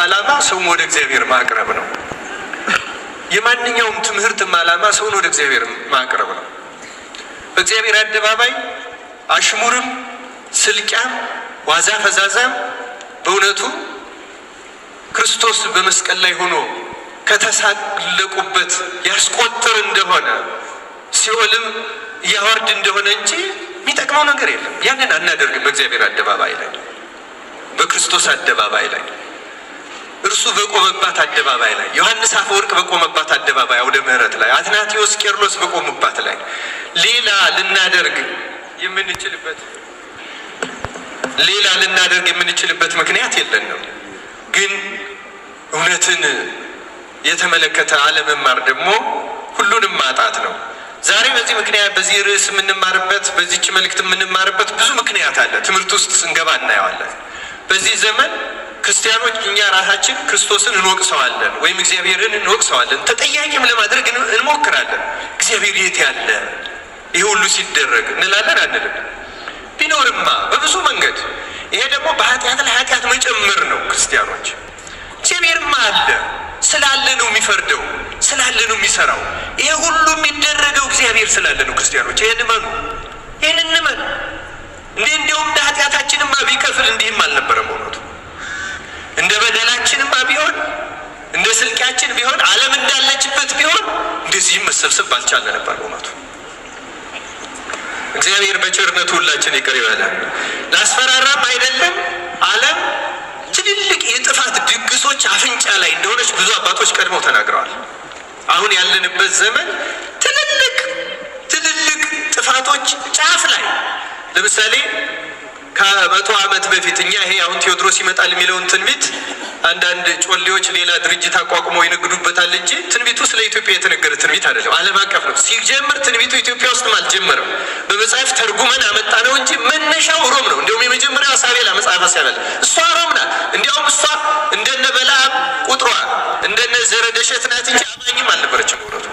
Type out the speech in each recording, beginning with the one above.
ዓላማ ሰውን ወደ እግዚአብሔር ማቅረብ ነው። የማንኛውም ትምህርትም ዓላማ ሰውን ወደ እግዚአብሔር ማቅረብ ነው። በእግዚአብሔር አደባባይ አሽሙርም ስልቂያም ዋዛ ፈዛዛም በእውነቱ ክርስቶስ በመስቀል ላይ ሆኖ ከተሳለቁበት ያስቆጥር እንደሆነ ሲኦልም ያወርድ እንደሆነ እንጂ የሚጠቅመው ነገር የለም። ያንን አናደርግም። በእግዚአብሔር አደባባይ ላይ በክርስቶስ አደባባይ ላይ እርሱ በቆመባት አደባባይ ላይ ዮሐንስ አፈወርቅ በቆመባት አደባባይ አውደ ምሕረት ላይ አትናቴዎስ ቄርሎስ በቆሙባት ላይ ሌላ ልናደርግ የምንችልበት ምክንያት የለንም። ግን እውነትን የተመለከተ አለመማር ደግሞ ሁሉንም ማጣት ነው። ዛሬ በዚህ ምክንያት በዚህ ርዕስ የምንማርበት በዚህች መልእክት የምንማርበት ብዙ ምክንያት አለ። ትምህርት ውስጥ ስንገባ እናየዋለን። በዚህ ዘመን ክርስቲያኖች እኛ ራሳችን ክርስቶስን እንወቅሰዋለን ወይም እግዚአብሔርን እንወቅሰዋለን፣ ተጠያቂም ለማድረግ እንሞክራለን። እግዚአብሔር የት ያለ ይሄ ሁሉ ሲደረግ እንላለን አንልም? ቢኖርማ በብዙ መንገድ። ይሄ ደግሞ በኃጢአት ላይ ኃጢአት መጨመር ነው። ክርስቲያኖች እግዚአብሔርማ አለ፣ ስላለ ነው የሚፈርደው፣ ስላለ ነው የሚሰራው። ይሄ ሁሉ የሚደረገው እግዚአብሔር ስላለ ነው። ክርስቲያኖች ይሄን እመኑ፣ ይሄን እንመን። እንዲያውም እንደ ኃጢአታችንማ ቢከፍል እንዲህም አልነበረም። እውነቱ እንደ በደላችንማ ቢሆን እንደ ስልቂያችን ቢሆን ዓለም እንዳለችበት ቢሆን እንደዚህም መሰብሰብ ባልቻለ ነበር። እውነቱ እግዚአብሔር በቸርነቱ ሁላችን ይቅር ይበላል። ላስፈራራም አይደለም። ዓለም ትልልቅ የጥፋት ድግሶች አፍንጫ ላይ እንደሆነች ብዙ አባቶች ቀድመው ተናግረዋል። አሁን ያለንበት ዘመን ትልልቅ ጥፋቶች ጫፍ ላይ ለምሳሌ ከ100 ዓመት በፊት እኛ ይሄ አሁን ቴዎድሮስ ይመጣል የሚለውን ትንቢት አንዳንድ ጮሌዎች ሌላ ድርጅት አቋቁመው ይነግዱበታል እንጂ ትንቢቱ ስለ ኢትዮጵያ የተነገረ ትንቢት አይደለም። ዓለም አቀፍ ነው። ሲጀምር ትንቢቱ ኢትዮጵያ ውስጥም አልጀመረም። በመጽሐፍ ተርጉመን አመጣ ነው እንጂ መነሻው ሮም ነው። እንዲያውም የመጀመሪያው ሳቤላ መጽሐፈ ሳቤላ እሷ ሮም ናት። እንዲያውም እሷ እንደነ በለዓም ቁጥሯ እንደነ ዘረደሸት ናት እንጂ አማኝም አልነበረችም። እውነቱ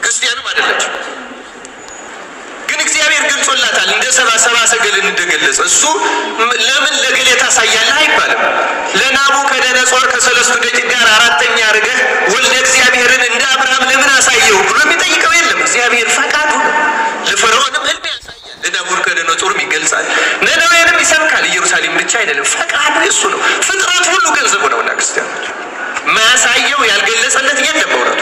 ክርስቲያንም አይደለችም። እግዚአብሔር ገልጾላታል። እንደ ሰባ ሰገል እንደገለጸ እሱ ለምን ለገሌ ታሳያለህ አይባልም። ለናቡከደነጾር ከሰለስቱ ደቂቅ ጋር አራተኛ አድርገህ ወልደ እግዚአብሔርን እንደ አብርሃም ለምን አሳየው ብሎ የሚጠይቀው የለም። እግዚአብሔር ፈቃዱ ነው። ለፈርዖንም ህልም ያሳያል፣ ለናቡከደነጾርም ይገልጻል፣ ነነዌንም ይሰብካል። ኢየሩሳሌም ብቻ አይደለም፣ ፈቃዱ የሱ ነው። ፍጥረት ሁሉ ገንዘቡ ነውና ክርስቲያኖች ማያሳየው ያልገለጸለት የለም። በእውነቱ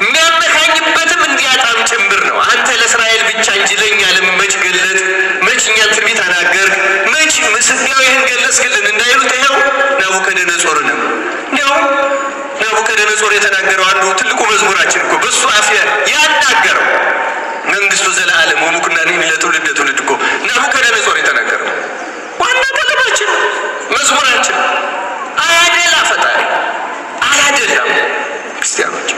የሚያመካኝበትም እንዲያጣም ጭምር ነው። አንተ ለእስራኤል ብቻ እንጂ ለእኛ ለምን መች ገለጥ፣ መች እኛን ትንቢት አናገርክ፣ መች ምስጢያው ይህን ገለጽክልን እንዳይሉት ይኸው ናቡከደነጾርንም እንዲያውም ናቡከደነጾር የተናገረው አንዱ ትልቁ መዝሙራችን እኮ በሱ አፍ ያናገረው መንግስቱ ዘለዓለም ወሙኩናኒ ለትውልደ ትውልድ እኮ ናቡከደነጾር የተናገረው ዋና ቀለማችን መዝሙራችን። አያደላ ፈጣሪ አላደላም። ክርስቲያኖች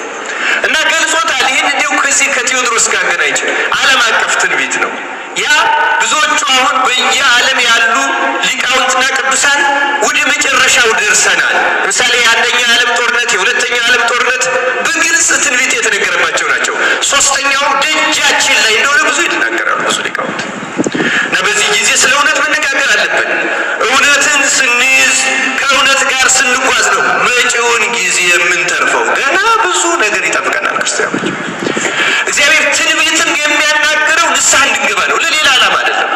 እና ገልጾታል። ይህን እንዲሁ ከዚህ ከቴዎድሮስ ጋር ገናኝቼ ዓለም አቀፍ ትንቢት ነው። ያ ብዙዎቹ አሁን በየዓለም ያሉ ሊቃውንትና ቅዱሳን ወደ መጨረሻው ደርሰናል። ለምሳሌ የአንደኛው ዓለም ጦርነት፣ የሁለተኛው ዓለም ጦርነት በግልጽ ትንቢት የተነገረባቸው ናቸው። ሶስተኛው ደጃችን ላይ እንደሆነ ብዙ ይናገራሉ ብዙ ሊቃውንት። እና በዚህ ጊዜ ስለ እውነት መነጋገር አለብን። እውነትን ስንይዝ ከእውነት ጋር ስንጓዝ ነው መጪውን ጊዜ የምንተርፈው። ገና ብዙ ነገር ይጠብቀናል ክርስቲያኖች። እግዚአብሔር ትንቢትን የሚያናገረው ንስሐ እንድንገባ ነው፣ ለሌላ ዓላማ አይደለም።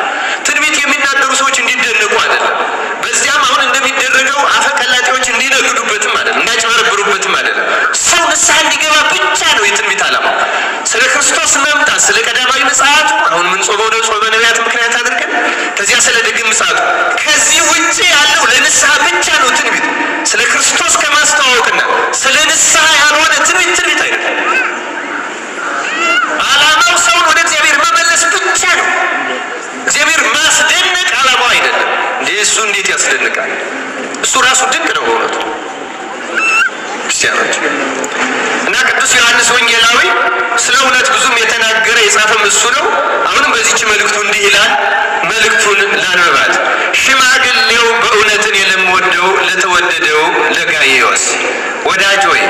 ትንቢት የሚናገሩ ሰዎች እንዲደነቁ አይደለም። በዚያም አሁን እንደሚደረገው አፈቀላጤዎች እንዲነግዱበትም አይደለም፣ እንዳጭበረብሩበትም አይደለም። ሰው ንስሐ እንዲገባ ብቻ ነው የትንቢት ዓላማ። ስለ ክርስቶስ መምጣት፣ ስለ ቀዳማዊ ምጽአቱ አሁን ምን ጾመው ነው ጾመ ነቢያት ምክንያት አድርገን ከዚያ ስለ ደግም ምጽአቱ። ከዚህ ውጭ ያለው ለንስሐ ብቻ ነው ትንቢት። ስለ ክርስቶስ ከማስተዋወቅና ስለ ንስሐ ያልሆነ ትንቢት አይደለም። ዓላማው ሰውን ወደ እግዚአብሔር መመለስ ብቻ ነው። እግዚአብሔር ማስደነቅ ዓላማው አይደለም። እሱ እንዴት ያስደንቃል? እሱ ራሱ ድንቅ ነው በእውነቱ ክርስቲያኖች። እና ቅዱስ ዮሐንስ ወንጌላዊ ስለ እውነት ብዙም የተናገረ የጻፈም እሱ ነው። አሁንም በዚች መልእክቱ እንዲህ ይላል። መልእክቱን ላንብባት። ሽማግሌው በእውነትን የለምወደው ለተወደደው ለጋይዮስ ወዳጅ ሆይ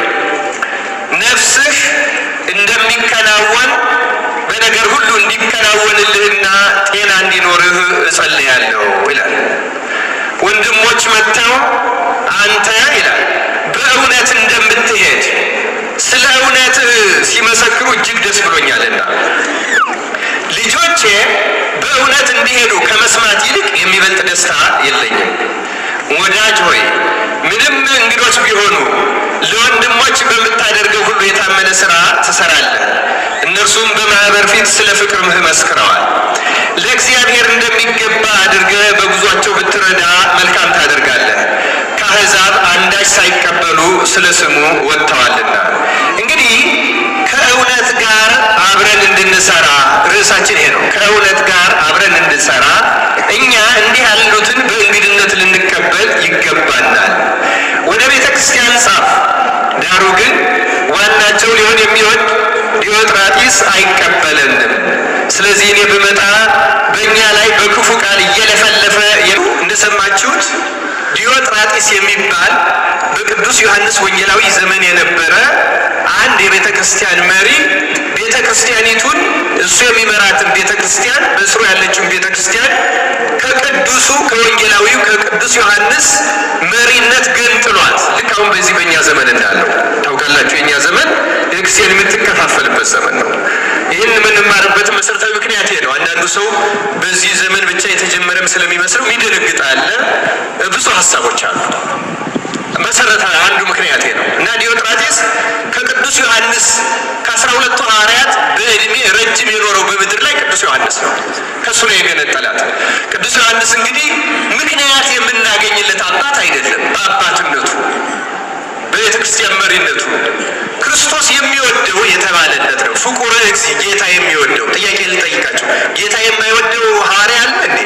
ነፍስህ እንደሚከናወን በነገር ሁሉ እንዲከናወንልህና ጤና እንዲኖርህ እጸልያለሁ ይላል። ወንድሞች መጥተው ደስታ የለኝም። ወዳጅ ሆይ ምንም እንግዶች ቢሆኑ ለወንድሞች በምታደርገው ሁሉ የታመነ ሥራ ትሰራለህ። እነርሱም በማኅበር ፊት ስለ ፍቅርህ መስክረዋል። ለእግዚአብሔር እንደሚገባ አድርገህ በጉዟቸው ብትረዳ መልካም ታደርጋለህ። ከአሕዛብ አንዳች ሳይቀበሉ ስለ ስሙ ወጥተዋልና። እንግዲህ ከእውነት ጋር አብረን እንድንሰራ ርዕሳችን ይሄ ነው። ከእውነት ጋር አብረን እንድንሰራ እኛ እንዲህ ያሉትን በእንግድነት ልንቀበል ይገባናል። ወደ ቤተ ክርስቲያን ጻፍ። ዳሩ ግን ዋናቸው ሊሆን የሚወድ ዲዮጥራጢስ አይቀበለንም። ስለዚህ እኔ ብመጣ በእኛ ላይ በክፉ ቃል እየለፈለፈ እንደሰማችሁት ዲዮጥራጢስ የሚባል በቅዱስ ዮሐንስ ወንጌላዊ ዘመን የነበረ አንድ የቤተ ክርስቲያን መሪ ቤተ ክርስቲያኒቱን እሱ የሚመራትን ቤተ ክርስቲያን በስሩ ያለችውን ቤተ ክርስቲያን ከቅዱሱ ከወንጌላዊው ከቅዱስ ዮሐንስ መሪነት ገንጥሏት። ልክ አሁን በዚህ በእኛ ዘመን እንዳለው ታውቃላችሁ። የእኛ ዘመን ቤተክርስቲያን የምትከፋፈልበት ዘመን ነው። ይህን የምንማርበት መሰረታዊ ምክንያት ነው። አንዳንዱ ሰው በዚህ ዘመን ብቻ የተጀመረም ስለሚመስለው የሚደነግጥ አለ። ብዙ ሀሳቦች አሉ። መሰረታዊ አንዱ ምክንያት ነው እና ዲዮጥራጢስ ከቅዱስ ዮሐንስ ከ12ቱ ሐዋርያት በእድሜ ረጅም የኖረው በምድር ላይ ቅዱስ ዮሐንስ ነው። ከሱ ላይ የገነጠላት ቅዱስ ዮሐንስ እንግዲህ ምክንያት የምናገኝለት አባት አይደለም። በአባትነቱ በቤተ ክርስቲያን መሪነቱ ክርስቶስ የሚወደው የተባለለት ነው። ፍቁር እግዚእ ጌታ የሚወደው። ጥያቄ ልጠይቃቸው፣ ጌታ የማይወደው ሐዋርያ አለ እንዴ?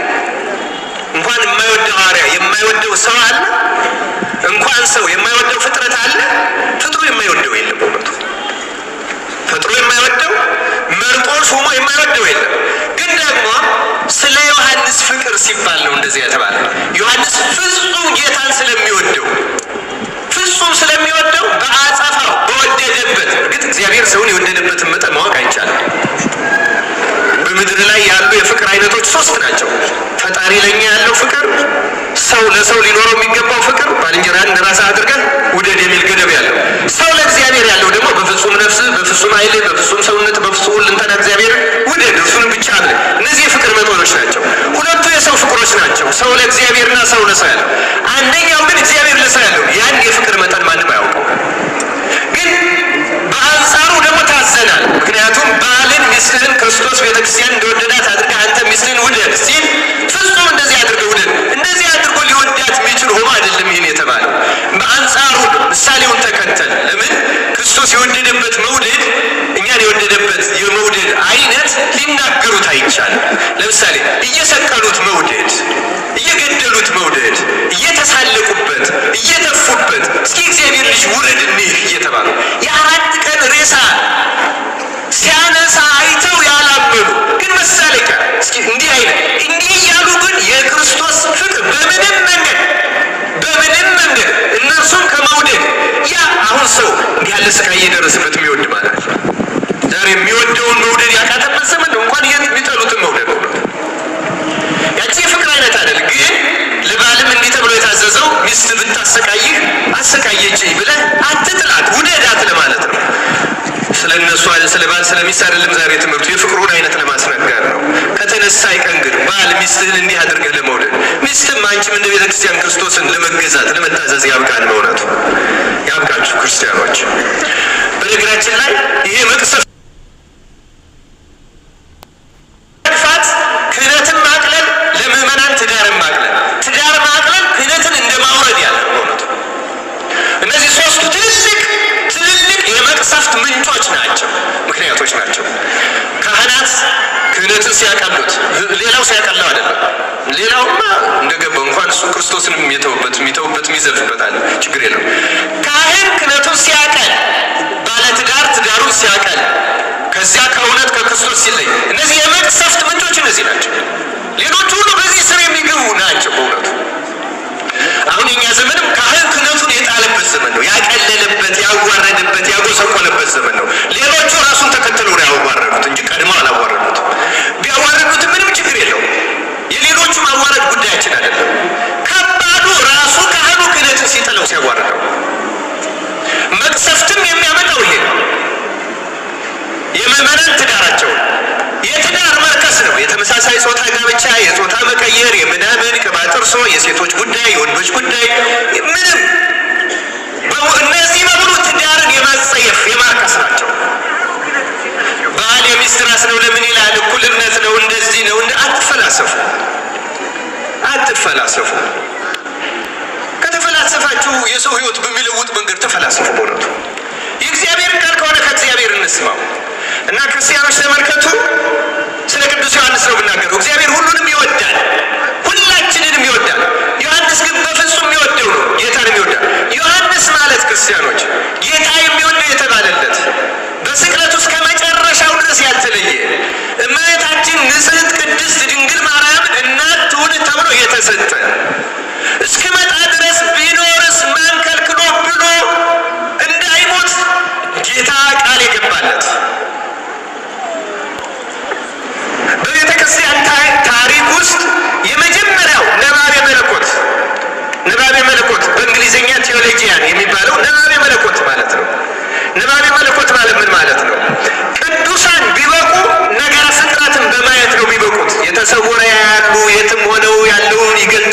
እንኳን የማይወደው ሐዋርያ የማይወደው ሰው አለ? እንኳን ሰው የማይወደው ፍጥረት አለ? ፍጥሩ የማይወደው የለም። በእውነቱ ፍጥሩ የማይወደው መርጦ ሾሞ የማይወደው የለም። ግን ደግሞ ስለ ዮሐንስ ፍቅር ሲባል ነው እንደዚህ የተባለ። ዮሐንስ ፍጹም ጌታን ስለሚወደው ፍጹም ስለሚወደው በአጸፋው በወደደበት። እርግጥ እግዚአብሔር ሰውን የወደደበትን መጠን ማወቅ አይቻልም። በምድር ላይ ያሉ የፍቅር አይነቶች 3 ናቸው። ፈጣሪ ለኛ ያለው ፍቅር፣ ሰው ለሰው ሊኖረው የሚገባው ፍቅር፣ ባልንጀራህን እንደ ራስህ አድርገህ ውደድ የሚል ገደብ ያለው። ሰው ለእግዚአብሔር ያለው ደግሞ በፍጹም ነፍስ፣ በፍጹም ኃይል፣ በፍጹም ሰውነት፣ በፍጹም ሁለንተና እግዚአብሔር ውደድ፣ እርሱን ብቻ አድርግ። እነዚህ የፍቅር መጠኖች ናቸው። ሁለቱ የሰው ፍቅሮች ናቸው። ሰው ለእግዚአብሔርና ሰው ለሰው ያለው። አንደኛው ግን እግዚአብሔር ለሰው ያለው ያን የፍቅር መጠን ማንም አያውቀው። ግን በአንጻሩ ደግሞ ታዘናል። ምክንያቱም ባልን ሚስትህን ክርስቶስ ቤተክርስቲያን እንደወደዳት አድርገህ አንተ ሚስትህን ውደድ ሲል ፍጹም እንደዚህ አድርገህ ውደድ። እንደዚህ አድርጎ ሊወዳት የሚችል ሆኖ አይደለም ይህን የተባለው። በአንጻሩ ምሳሌውን ተከተል። ለምን ክርስቶስ የወደደበት መውደድ እኛን የወደደበት የመውደድ አይነት ሊናገሩት አይቻልም። ለምሳሌ እየሰቀሉት መውደድ፣ እየገደሉት መውደድ፣ እየተሳለቁበት፣ እየተፉበት እስኪ እግዚአብሔር ልጅ ውረድ እንህ እየተባሉ የ4 ቀን ሬሳ ሲያነሳ አይተው ያላመኑ ግን መሳለቂያ እስኪ እንዲህ አይነት እንዲህ እያሉ ግን የክርስቶስ ፍቅር በምንም መንገድ እነርሱን ከመውደድ ያ አሁን ሰው እንዲህ ያለ ስቃይ እየደረሰበት የሚወድ ማለት ዛሬ የሚወደውን መውደድ ያቃተበት ዘመን ነው። እንኳን የሚጠሉትን መውደድ ነው። ያቺ የፍቅር አይነት አይደል። ግን ለባልም እንዲህ ተብሎ የታዘዘው ሚስት ብታሰቃይህ አሰቃየችኝ ብለህ አትጥላት፣ ውደዳት ለማለት ነው። ስለ እነሱ ስለ ባል ስለሚስት አይደለም ዛሬ ትምህርቱ፣ የፍቅሩን አይነት ለማስነገር ነው። ከተነሳ አይቀን ግን ባል ሚስትህን እንዲህ አድርገህ ለመውደድ፣ ሚስትም አንቺም እንደ ቤተ ክርስቲያን ክርስቶስን ለመገዛት ለመታዘዝ ያብቃን። በእውነቱ ያብቃችሁ ክርስቲያኖች። በነገራችን ላይ ይሄ መቅሰፍ ክህነትን ማቅለል ለምዕመናን ትዳርን ማቅለል፣ ትዳር ማቅለል ክህነትን እንደማውረድ ያለ በእውነቱ እነዚህ 3ቱ ትልልቅ የመቅሰፍት ምንጮች ናቸው፣ ምክንያቶች ናቸው። ካህናት ክህነትን ሲያቀሉት ሌላው ሲያቀላው አይደለም። ሌላውማ እንደገባው እንኳን እሱ ክርስቶስን የሚተውበት የሚዘልፍበት አለ፣ ችግር የለው። ካህን ክህነቱን ሲያቀል፣ ባለትዳር ትዳሩን ሲያቀል፣ ከዚያ ከእውነት ከክርስቶስ ሲለይ፣ እነዚህ የመቅሰፍት ምንጮች እነዚህ ናቸው። ሌሎቹ ሁሉ በዚህ ስር የሚገቡ ናቸው በእውነቱ። አሁን የኛ ዘመንም ካህን ክህነቱን የጣለበት ዘመን ነው። ያቀለለበት፣ ያዋረደበት፣ ያጎሰቆለበት ዘመን ነው። ሌሎቹ ራሱን ተከትለው ነው ያዋረዱት እንጂ ቀድመው አላዋረዱት። ቢያዋረዱት ምንም ችግር የለው። የሌሎቹ ማዋረድ ጉዳያችን አይደለም። ከባዱ ራሱ ካህኑ ክህነትን ሲጥለው ሲያዋረደው፣ መቅሰፍትም የሚያመጣው ይሄ ነው። የምዕመናን ትዳራቸውን የትዳር መርከስ ነው። የተመሳሳይ ጾታ ጋብቻ፣ የጾታ መቀየር፣ የምናምን ቅባጥር ጨርሶ የሴቶች ጉዳይ፣ የወንዶች ጉዳይ ምንም እነዚህ በሙሉ ትዳርን የማጸየፍ የማርከስ ናቸው። ባል የሚስት ራስ ነው ለምን ይላል? እኩልነት ነው፣ እንደዚህ ነው። አትፈላሰፉ፣ አትፈላሰፉ። ከተፈላሰፋችሁ የሰው ሕይወት በሚለውጥ መንገድ ተፈላሰፉ። በእውነቱ የእግዚአብሔርን ቃል ከሆነ ከእግዚአብሔር እንስማው እና ክርስቲያኖች ተመልከቱ። ስለ ቅዱስ ዮሐንስ ነው ብናገረው። እግዚአብሔር ሁሉንም ይወዳል፣ ሁላችንንም ይወዳል። ዮሐንስ ግን በፍጹም የሚወደው ነው፣ ጌታን ይወዳል። ዮሐንስ ማለት ክርስቲያኖች ጌታ የሚወደው የተባለለት በስቅለቱ እስከ መጨረሻው ድረስ ያልተለየ እመቤታችን ንጽሕት ቅድስት ድንግል ማርያምን እናት ትሁን ተብሎ የተሰጠ እስከመጣ ድረስ ቢኖርስ ማን ከልክሎ ብሎ እንዳይሞት ጌታ ቃል የገባለት በቤተ ክርስቲያን ታሪክ ውስጥ የመጀመሪያው ነባቤ መለኮት በእንግሊዝኛ ቴዎሎጂያን የሚባለው ነባቤ መለኮት ማለት ነው። ነባቤ መለኮት ማለት ምን ማለት ነው? ቅዱሳን ቢበቁ ነገረ ፍጥረትን በማየት ነው ቢበቁት። የተሰወረ ያሉ የትም ሆነው ያለውን ይገልጣሉ።